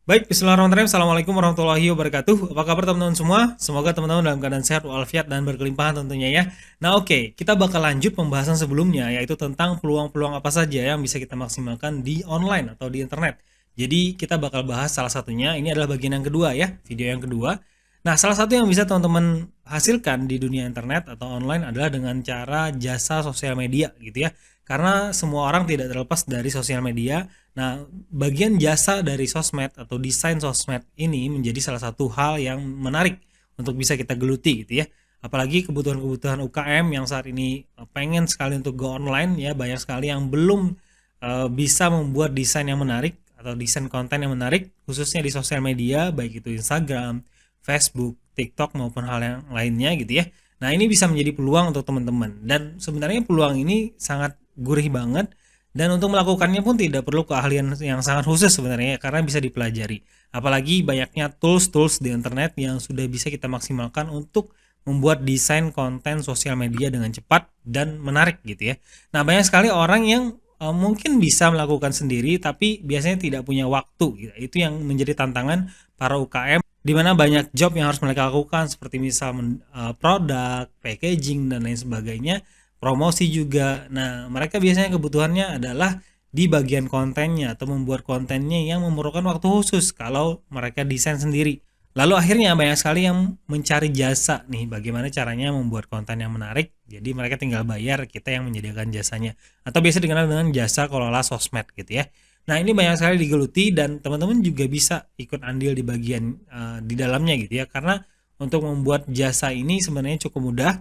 Baik, bismillahirrahmanirrahim. Assalamualaikum warahmatullahi wabarakatuh. Apa kabar teman-teman semua? Semoga teman-teman dalam keadaan sehat walafiat dan berkelimpahan tentunya ya. Nah, oke, kita bakal lanjut pembahasan sebelumnya, yaitu tentang peluang-peluang apa saja yang bisa kita maksimalkan di online atau di internet. Jadi kita bakal bahas salah satunya, ini adalah bagian yang kedua ya, video yang kedua. Nah, salah satu yang bisa teman-teman hasilkan di dunia internet atau online adalah dengan cara jasa sosial media gitu ya. Karena semua orang tidak terlepas dari sosial media. Nah, bagian jasa dari sosmed atau desain sosmed ini menjadi salah satu hal yang menarik untuk bisa kita geluti gitu ya. Apalagi kebutuhan-kebutuhan UKM yang saat ini pengen sekali untuk go online ya, banyak sekali yang belum bisa membuat desain yang menarik atau desain konten yang menarik khususnya di sosial media baik itu Instagram, Facebook, TikTok maupun hal yang lainnya gitu ya. Nah, ini bisa menjadi peluang untuk teman-teman dan sebenarnya peluang ini sangat gurih banget dan untuk melakukannya pun tidak perlu keahlian yang sangat khusus sebenarnya karena bisa dipelajari. Apalagi banyaknya tools-tools di internet yang sudah bisa kita maksimalkan untuk membuat desain konten sosial media dengan cepat dan menarik gitu ya. Nah, banyak sekali orang yang mungkin bisa melakukan sendiri tapi biasanya tidak punya waktu gitu. Itu yang menjadi tantangan para UKM di mana banyak job yang harus mereka lakukan seperti misal produk, packaging dan lain sebagainya, promosi juga. Nah, mereka biasanya kebutuhannya adalah di bagian kontennya atau membuat kontennya yang memerlukan waktu khusus kalau mereka desain sendiri. Lalu akhirnya banyak sekali yang mencari jasa nih bagaimana caranya membuat konten yang menarik. Jadi mereka tinggal bayar, kita yang menyediakan jasanya. Atau biasa dikenal dengan jasa kelola sosmed gitu ya. Nah, ini banyak sekali digeluti dan teman-teman juga bisa ikut andil di bagian di dalamnya gitu ya. Karena untuk membuat jasa ini sebenarnya cukup mudah.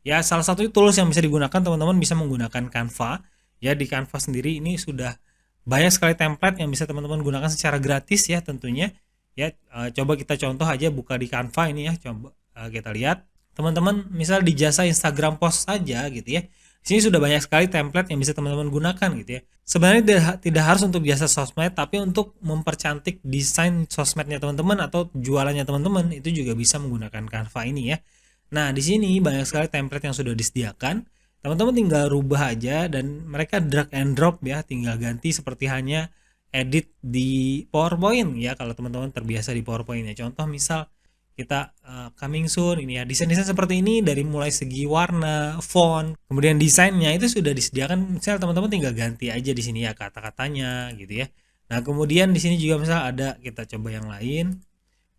Ya, salah satu tools yang bisa digunakan teman-teman bisa menggunakan Canva. Ya, di Canva sendiri ini sudah banyak sekali template yang bisa teman-teman gunakan secara gratis ya tentunya. Ya, coba kita contoh aja buka di Canva ini ya, coba kita lihat. Teman-teman misal di jasa Instagram post saja gitu ya. Di sini sudah banyak sekali template yang bisa teman-teman gunakan gitu ya. Sebenarnya tidak harus untuk jasa sosmed, tapi untuk mempercantik desain sosmednya teman-teman atau jualannya teman-teman itu juga bisa menggunakan Canva ini ya. Nah, di sini banyak sekali template yang sudah disediakan. Teman-teman tinggal rubah aja dan mereka drag and drop ya, tinggal ganti seperti hanya edit di PowerPoint ya kalau teman-teman terbiasa di PowerPoint ya. Contoh misal kita coming soon ini ya, desain-desain seperti ini dari mulai segi warna, font, kemudian desainnya itu sudah disediakan. Misal teman-teman tinggal ganti aja di sini ya kata-katanya gitu ya. Nah, kemudian di sini juga misal ada, kita coba yang lain.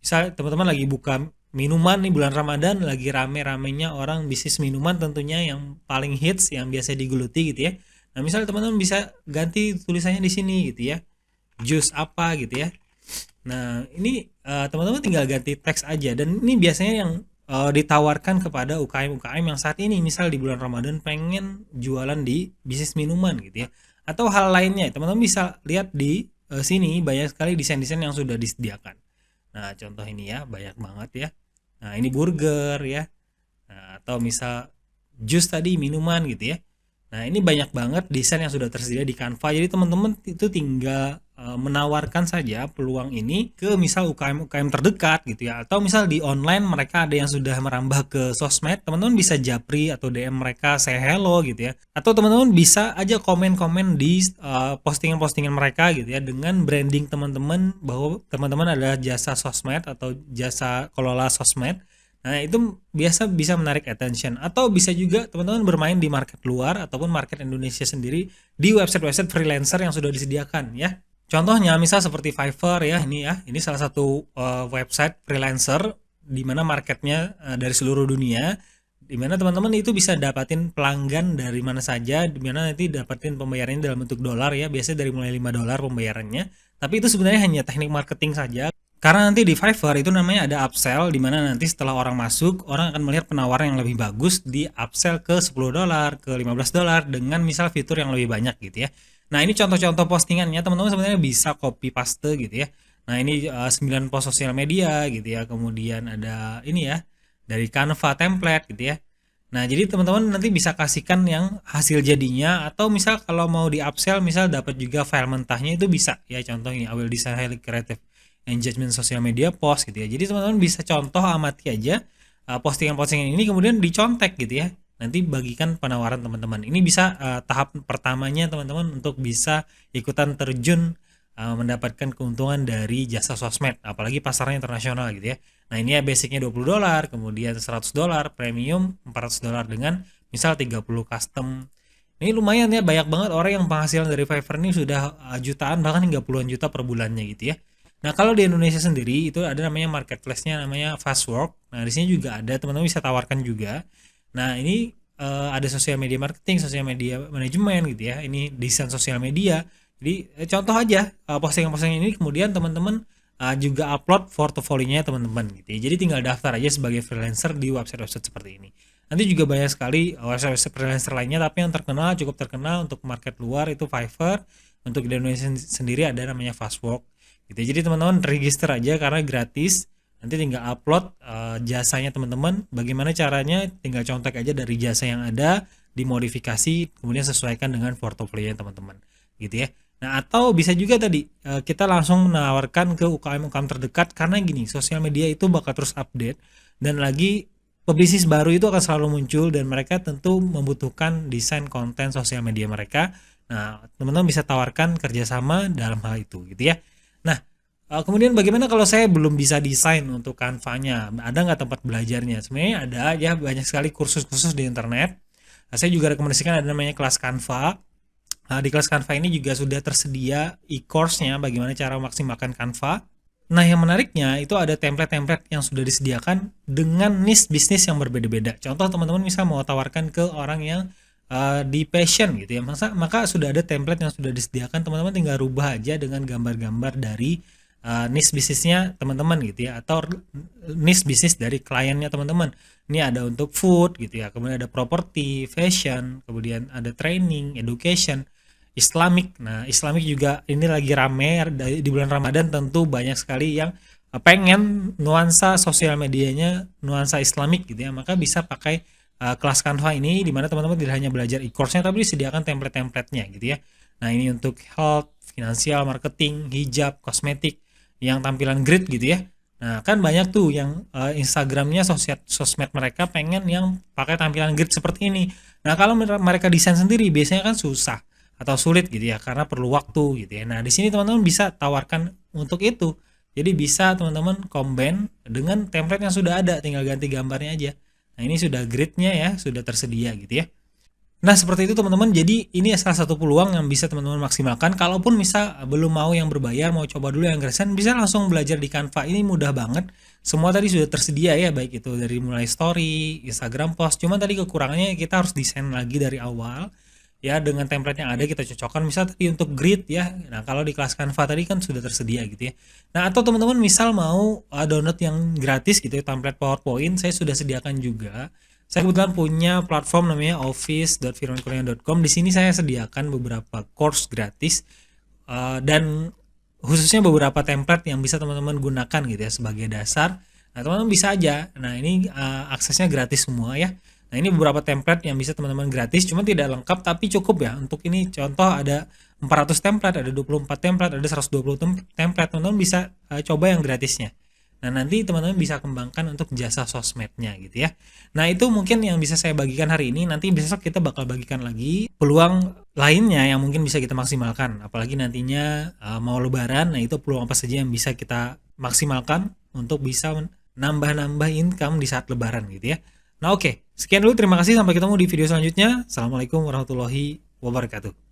Misal teman-teman lagi buka minuman nih bulan Ramadan, lagi rame-ramenya orang bisnis minuman tentunya yang paling hits yang biasa digeluti gitu ya. Nah, misal teman-teman bisa ganti tulisannya di sini gitu ya. Jus apa gitu ya. Nah, ini teman-teman tinggal ganti teks aja dan ini biasanya yang ditawarkan kepada UKM-UKM yang saat ini misal di bulan Ramadan pengen jualan di bisnis minuman gitu ya. Atau hal lainnya, teman-teman bisa lihat di sini banyak sekali desain-desain yang sudah disediakan. Nah, contoh ini ya, banyak banget ya. Nah, ini burger ya. Nah, atau misal jus tadi minuman gitu ya. Nah, ini banyak banget desain yang sudah tersedia di Canva. Jadi teman-teman itu tinggal menawarkan saja peluang ini ke misal UKM-UKM terdekat gitu ya. Atau misal di online mereka ada yang sudah merambah ke sosmed, teman-teman bisa japri atau DM mereka say hello gitu ya. Atau teman-teman bisa aja komen-komen di postingan-postingan mereka gitu ya dengan branding teman-teman bahwa teman-teman adalah jasa sosmed atau jasa kelola sosmed. Nah, itu biasa bisa menarik attention atau bisa juga teman-teman bermain di market luar ataupun market Indonesia sendiri di website-website freelancer yang sudah disediakan ya. Contohnya misal seperti Fiverr ya, ini ya. Ini salah satu website freelancer di mana marketnya dari seluruh dunia, di mana teman-teman itu bisa dapatin pelanggan dari mana saja, di mana nanti dapatin pembayarannya dalam bentuk dolar ya, biasanya dari mulai $5 pembayarannya. Tapi itu sebenarnya hanya teknik marketing saja. Karena nanti di Fiverr itu namanya ada upsell, di mana nanti setelah orang masuk, orang akan melihat penawaran yang lebih bagus di upsell ke $10, ke $15 dengan misal fitur yang lebih banyak gitu ya. Nah, ini contoh-contoh postingannya, teman-teman sebenarnya bisa copy paste gitu ya. Nah, ini 9 post sosial media gitu ya. Kemudian ada ini ya, dari Canva template gitu ya. Nah, jadi teman-teman nanti bisa kasihkan yang hasil jadinya atau misal kalau mau di upsell misal dapat juga file mentahnya itu bisa ya, contohnya I will design highly creative engagement sosial media post gitu ya. Jadi teman-teman bisa contoh amati aja postingan-postingan ini kemudian dicontek gitu ya. Nanti bagikan penawaran teman-teman. Ini bisa tahap pertamanya teman-teman untuk bisa ikutan terjun mendapatkan keuntungan dari jasa sosmed, apalagi pasarnya internasional gitu ya. Nah ini ya basicnya $20, kemudian $100, premium $400 dengan misal 30 custom. Ini lumayan ya, banyak banget orang yang penghasilan dari Fiverr ini sudah jutaan bahkan hingga puluhan juta per bulannya gitu ya. Nah kalau di Indonesia sendiri itu ada namanya marketplace-nya namanya Fastwork. Nah di sini juga ada, teman-teman bisa tawarkan juga. Nah ini ada sosial media marketing, sosial media manajemen gitu ya. Ini desain sosial media. Jadi contoh aja postingan-postingan ini kemudian teman-teman juga upload portofolionya teman-teman gitu ya. Jadi tinggal daftar aja sebagai freelancer di website-website seperti ini. Nanti juga banyak sekali website-website freelancer lainnya, tapi yang terkenal, cukup terkenal untuk market luar itu Fiverr. Untuk di Indonesia sendiri ada namanya Fastwork gitu. Jadi teman-teman register aja karena gratis. Nanti tinggal upload jasanya teman-teman. Bagaimana caranya? Tinggal contek aja dari jasa yang ada, dimodifikasi, kemudian sesuaikan dengan portofolio teman-teman, gitu ya. Nah atau bisa juga tadi kita langsung menawarkan ke UKM-UKM terdekat, karena gini, sosial media itu bakal terus update dan lagi pebisnis baru itu akan selalu muncul dan mereka tentu membutuhkan desain konten sosial media mereka. Nah teman-teman bisa tawarkan kerjasama dalam hal itu gitu ya. Nah kemudian bagaimana kalau saya belum bisa desain untuk Canva-nya? Ada nggak tempat belajarnya? Sebenarnya ada ya, banyak sekali kursus-kursus di internet. Nah, saya juga rekomendasikan ada namanya kelas Canva. Nah, di kelas Canva ini juga sudah tersedia e-course-nya bagaimana cara memaksimalkan Canva. Nah, yang menariknya itu ada template-template yang sudah disediakan dengan niche bisnis yang berbeda-beda. Contoh teman-teman misal mau tawarkan ke orang yang di passion gitu ya, maka sudah ada template yang sudah disediakan, teman-teman tinggal rubah aja dengan gambar-gambar dari niche bisnisnya teman-teman gitu ya, atau niche bisnis dari kliennya teman-teman. Ini ada untuk food gitu ya, kemudian ada property, fashion, kemudian ada training, education, Islamic. Nah Islamic juga ini lagi rame di bulan Ramadan, tentu banyak sekali yang pengen nuansa sosial medianya nuansa Islamic gitu ya, maka bisa pakai kelas Canva ini, dimana teman-teman tidak hanya belajar e-course-nya tapi disediakan template-templatenya gitu ya. Nah ini untuk health, finansial, marketing, hijab, kosmetik, yang tampilan grid gitu ya. Nah kan banyak tuh yang Instagramnya sosmed mereka pengen yang pakai tampilan grid seperti ini. Nah kalau mereka desain sendiri biasanya kan susah atau sulit gitu ya, karena perlu waktu gitu ya. Nah di sini teman-teman bisa tawarkan untuk itu. Jadi bisa teman-teman combine dengan template yang sudah ada, tinggal ganti gambarnya aja. Nah ini sudah gridnya ya, sudah tersedia gitu ya. Nah seperti itu teman-teman, jadi ini salah satu peluang yang bisa teman-teman maksimalkan. Kalaupun misal belum mau yang berbayar, mau coba dulu yang gratisan, bisa langsung belajar di Canva. Ini mudah banget, semua tadi sudah tersedia ya, baik itu dari mulai story, Instagram post. Cuma tadi kekurangannya kita harus desain lagi dari awal ya, dengan template yang ada kita cocokkan. Misal tadi untuk grid ya, nah kalau di kelas Canva tadi kan sudah tersedia gitu ya. Nah atau teman-teman misal mau download yang gratis gitu ya, template PowerPoint, saya sudah sediakan juga. Saya kebetulan punya platform namanya office.firmankurnia.com. Di sini saya sediakan beberapa course gratis dan khususnya beberapa template yang bisa teman-teman gunakan gitu ya sebagai dasar. Nah teman-teman bisa aja. Nah ini aksesnya gratis semua ya. Nah ini beberapa template yang bisa teman-teman gratis, cuma tidak lengkap tapi cukup ya. Untuk ini contoh ada 400 template, ada 24 template, ada 120 template. Teman-teman bisa coba yang gratisnya. Nah nanti teman-teman bisa kembangkan untuk jasa sosmednya gitu ya. Nah itu mungkin yang bisa saya bagikan hari ini. Nanti besok kita bakal bagikan lagi peluang lainnya yang mungkin bisa kita maksimalkan. Apalagi nantinya mau lebaran, nah itu peluang apa saja yang bisa kita maksimalkan untuk bisa nambah-nambah income di saat lebaran gitu ya. Nah oke, sekian dulu, terima kasih, sampai ketemu di video selanjutnya. Assalamualaikum warahmatullahi wabarakatuh.